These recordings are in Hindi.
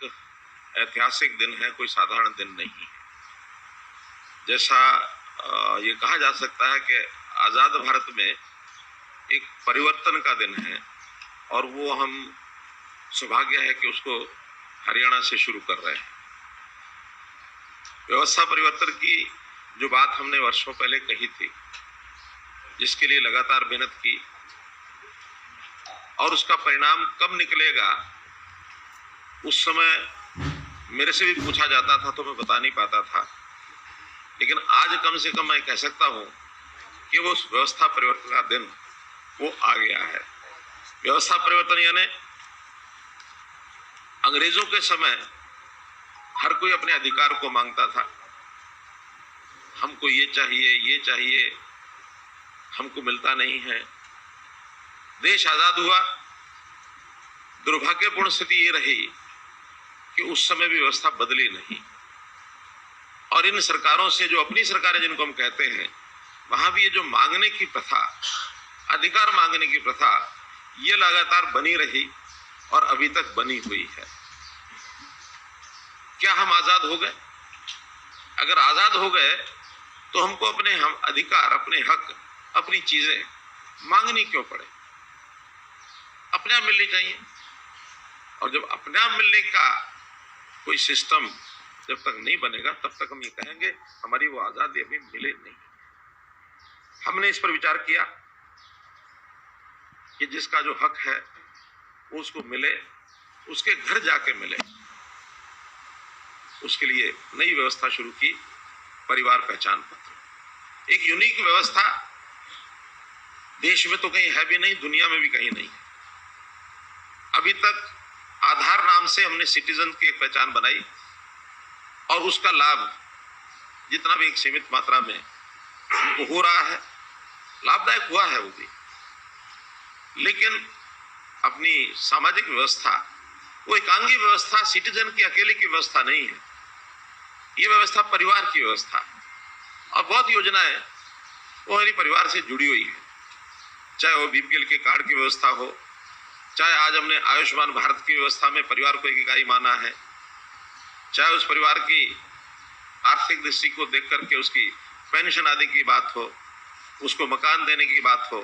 एक ऐतिहासिक दिन है, कोई साधारण दिन नहीं है। जैसा ये कहा जा सकता है कि आज़ाद भारत में एक परिवर्तन का दिन है और वो हम सौभाग्य है कि उसको हरियाणा से शुरू कर रहे हैं। व्यवस्था परिवर्तन की जो बात हमने वर्षों पहले कही थी, जिसके लिए लगातार मेहनत की, और उसका परिणाम कब निकलेगा उस समय मेरे से भी पूछा जाता था तो मैं बता नहीं पाता था। लेकिन आज कम से कम मैं कह सकता हूं कि वो उस व्यवस्था परिवर्तन का दिन वो आ गया है। व्यवस्था परिवर्तन यानी अंग्रेजों के समय हर कोई अपने अधिकार को मांगता था, हमको ये चाहिए, हमको मिलता नहीं है। देश आजाद हुआ, दुर्भाग्यपूर्ण स्थिति ये रही कि उस समय भी व्यवस्था बदली नहीं, और इन सरकारों से, जो अपनी सरकारें जिनको हम कहते हैं, वहां भी ये जो मांगने की प्रथा, अधिकार मांगने की प्रथा, ये लगातार बनी रही और अभी तक बनी हुई है। क्या हम आजाद हो गए? अगर आजाद हो गए तो हमको अपने अधिकार, अपने हक, अपनी चीजें मांगनी क्यों पड़े? अपने आप मिलनी चाहिए। और जब अपने आप मिलने का कोई सिस्टम जब तक नहीं बनेगा, तब तक हम ये कहेंगे हमारी वो आजादी अभी मिले नहीं। हमने इस पर विचार किया कि जिसका जो हक है वो उसको मिले, उसके घर जाके मिले। उसके लिए नई व्यवस्था शुरू की, परिवार पहचान पत्र। एक यूनिक व्यवस्था, देश में तो कहीं है भी नहीं, दुनिया में भी कहीं नहीं है। अभी तक आधार नाम से हमने सिटीजन की एक पहचान बनाई और उसका लाभ जितना भी एक सीमित मात्रा में उनको हो रहा है, लाभदायक हुआ है वो भी। लेकिन अपनी सामाजिक व्यवस्था वो एकांगी व्यवस्था, सिटीजन की अकेले की व्यवस्था नहीं है। ये व्यवस्था परिवार की व्यवस्था है और बहुत योजनाएं वो हमारी परिवार से जुड़ी हुई है। चाहे वो बीपीएल के कार्ड की व्यवस्था हो, चाहे आज हमने आयुष्मान भारत की व्यवस्था में परिवार को एक इकाई माना है, चाहे उस परिवार की आर्थिक दृष्टि को देख करके उसकी पेंशन आदि की बात हो, उसको मकान देने की बात हो,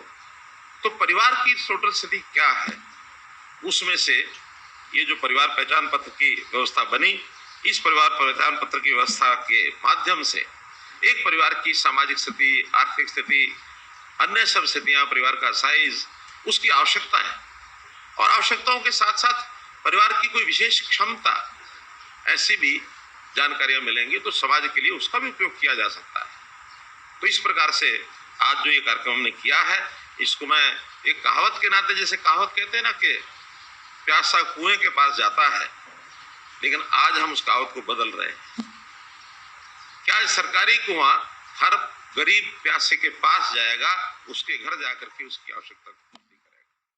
तो परिवार की टोटल स्थिति क्या है, उसमें से ये जो परिवार पहचान पत्र की व्यवस्था बनी, इस परिवार पहचान पत्र की व्यवस्था के माध्यम से एक परिवार की सामाजिक स्थिति, आर्थिक स्थिति, अन्य सब स्थितियां, परिवार का साइज, उसकी आवश्यकताएं और आवश्यकताओं के साथ साथ परिवार की कोई विशेष क्षमता, ऐसी भी जानकारियां मिलेंगी तो समाज के लिए उसका भी उपयोग किया जा सकता है। तो इस प्रकार से आज जो ये कार्यक्रम हमने किया है, इसको मैं एक कहावत के नाते, जैसे कहावत कहते हैं ना कि प्यासा कुएं के पास जाता है, लेकिन आज हम उस कहावत को बदल रहे हैं। क्या सरकारी कुआं हर गरीब प्यासे के पास जाएगा, उसके घर जाकर के उसकी आवश्यकता